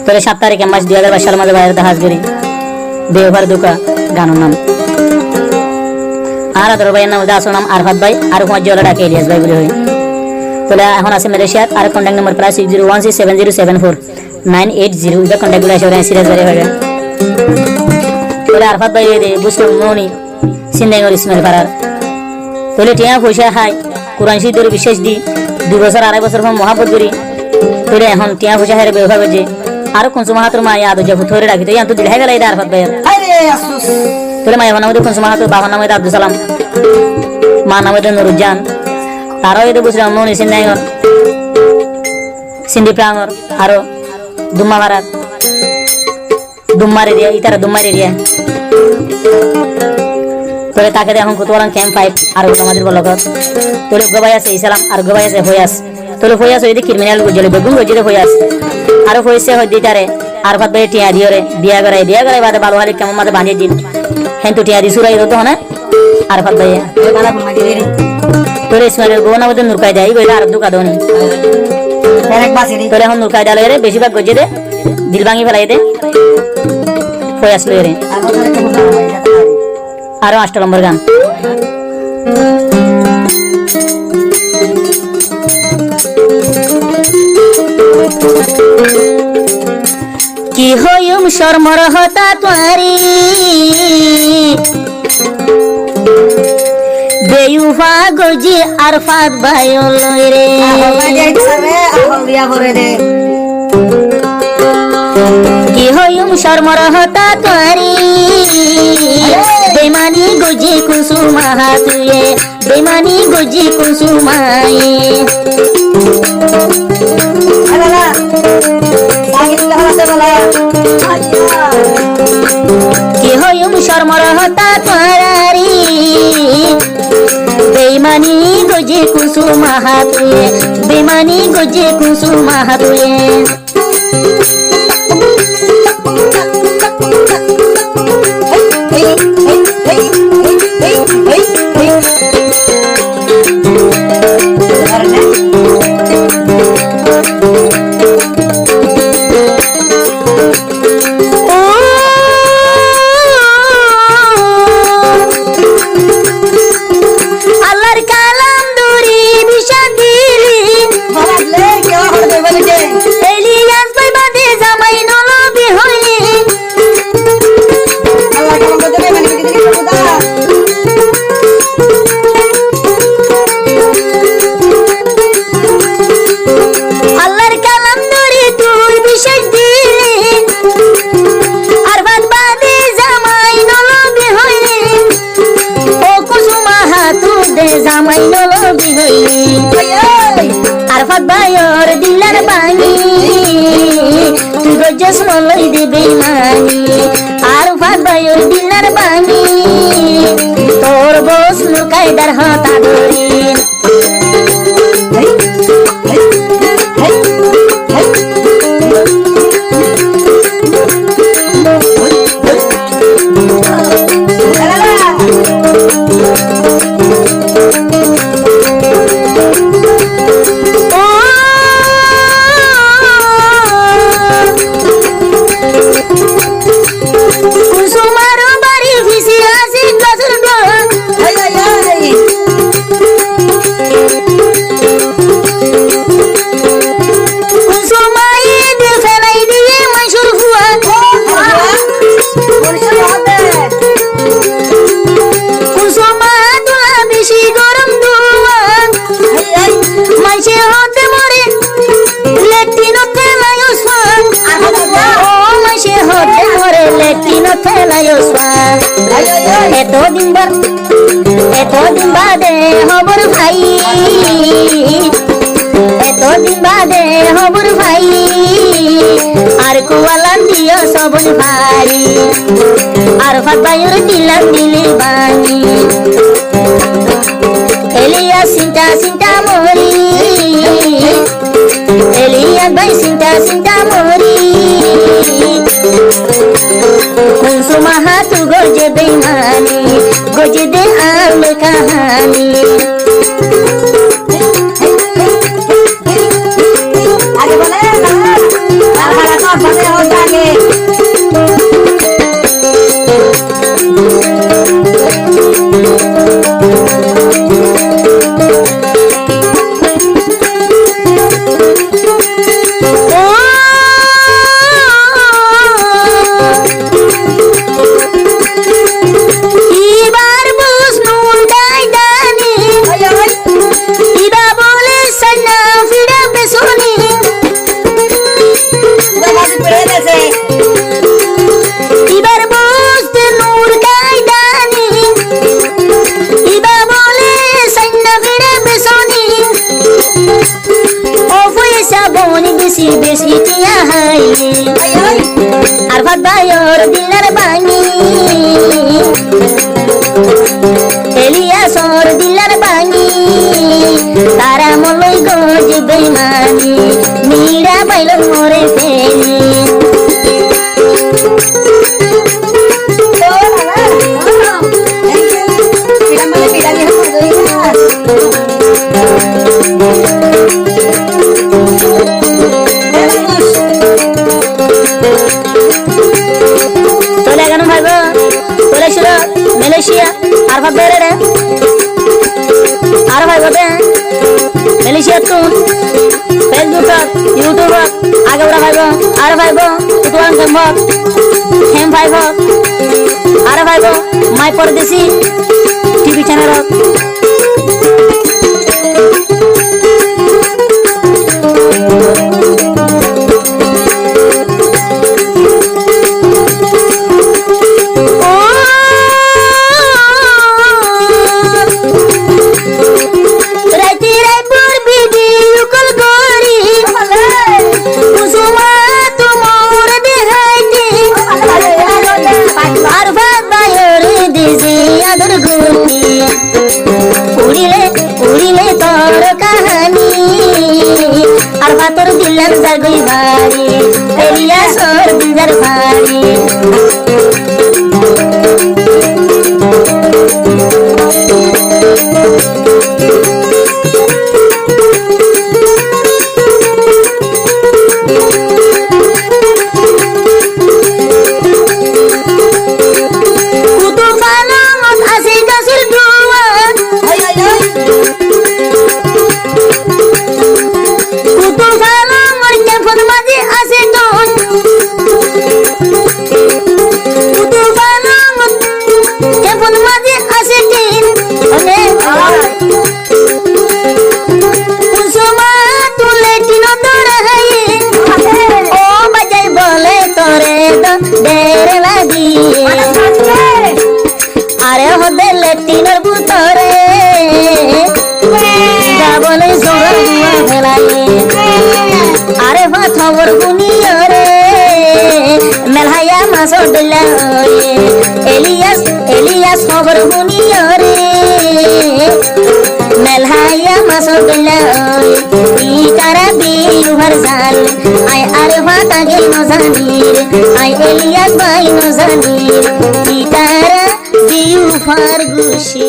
তাহলে 7 তারিখে মাস 2022 সালের মাঝে বাইরে হাজগিরি দেওভার দুকা গানের নাম আর আদর ভাইয়ের নাম আসল নাম আরফাত ভাই আর মজ্জলা ডাকে ইলিয়াস ভাই বলে হয়। তাহলে এখন আছে মালয়েশিয়াত আর কন্টাক্ট নাম্বার প্লাস 60167074 এটা কন্টাক্ট করে আসলে সিরিয়াস বাড়ি হবে। তাহলে আরফাত ভাই দে বুঝতে মনি সিন্দাইগর ইসমাইল পাড়ার তাহলে টিয়া পয়সা খাই কোরআন শরীফের বিশেষ দি 2 বছর 2.5 বছর পর মহাব্বত করি তাহলে এখন টিয়া পয়সা হারে ব্যবহার করছে আর কোন মাহাতুর মা ইয়াদ যে ধরে রাখি তো ইয়ান তো দিলাই গেল এটা আরফাত ভাইয়ের তাহলে মায়ের নাম কোন মাহাতুর বাবার নাম আব্দুল সালাম মা নাম নুরুজ্জান তারাও এতে বুঝলাম মনি সিন্দাইগর সিন্দি প্রাঙ্গর আরো দুম্মা ভাড়ার দুম্মার এরিয়া ইতারা দুম্মার এরিয়া তোরে তাকে এখন কুতওয়ালান ক্যাম্প 5 আর আমাদের বলগত তোরে গবাই আছে ইসলাম আর গবাই আছে হইয়াস তোরে হইয়াস ওইদি ক্রিমিনাল গজলে বেগুন গজলে হইয়াস আর হইছে হইদিটারে আরফাত ভাই টিয়া দিওরে বিয়া করে বাদে ভালো হালি কেমন মাঝে বানিয়ে দিন হেন তো টিয়া দি সুরাই হতো না আরফাত ভাই তোরে ইসমাইলের গোনা মধ্যে নুরকাই দেয় কইলা আর দুকা দনি তোরে এখন নুরকাই ডালে রে বেশিরভাগ গজে দে দিল ভাঙি ফেলাই দে হইয়াস লই রে আরো 8 নম্বর গান কি হইম শর্মর হতা তোয়ারি বেয়ুফা গজি আরফাত ভাই লই রে কি হইম শর্মর হতা তোয়ারি বেমানি গজি কুসুমা তুয়ে বেমানি গজি কুসুমায়ে কি হইম শর্মর হতা তোয়ারি বেমানি গজি কুসুমা তুয়ে বেমানি গজি কুসুমা তুয়ে আরফাত ভাইয়ের দিলার বাঙি তুই গজস মলই দিবি মানি আরফাত ভাইয়ের দিলার বাঙি তোর বস লুকাইদার হাতা ধরি এতদিন বাদে হবর ভাই এতদিন বাদে হবর ভাই আর কুয়ালান দিও সবন ভাই আরফাত ভাইয়ের দিলাম দিলি বাঙি এলিয়া সিন্টা সিন্টা মরি এলিয়া ভাই সিন্টা সিন্টা মরি কুসুমা হাতু গজে বেমানি গজে দে আল কাহানি আগে বলে মনি বেশি বেশি টিয়া হাই আরফাত ভাইয়ের দিলার বাঙি এলিয়াসর দিলার বাঙি তারা মলই গজ বেমানি মীরা পাইল মরে ফেলি চলে গেল ভাইব চলেছিল মালয়েশিয়া আরফাত ভাইয়ের আর ভাই বটে মালয়েশিয়া তো ফেসবুক ইউটিউব আগে ওরা ভাইব আর ভাইব ইউটিউব সম্ভব হেম ভাইব আর ভাইব মাই পরদেশি টিভি চ্যানেল উড়িলে উড়িলে তোর কাহানি আর ভাতর দিলাম যার গই ভারি এলিয়াসর দিলার ভারি আরে হদে লেটিনের ভিতরে যাবলে সবার গুয়া ফেলাই আরে ভাথর গুনিয়রে মেলহায়া মাছ ডলা এলিয়াস এলিয়াস খবর গুনিয়রে মেলহায়া মাছ ডলা ই তারা বিল ভর জাল আই আরে ভাতা গে নজানির আই এলিয়াস ভাই নজানির ই তারা ফার গুশি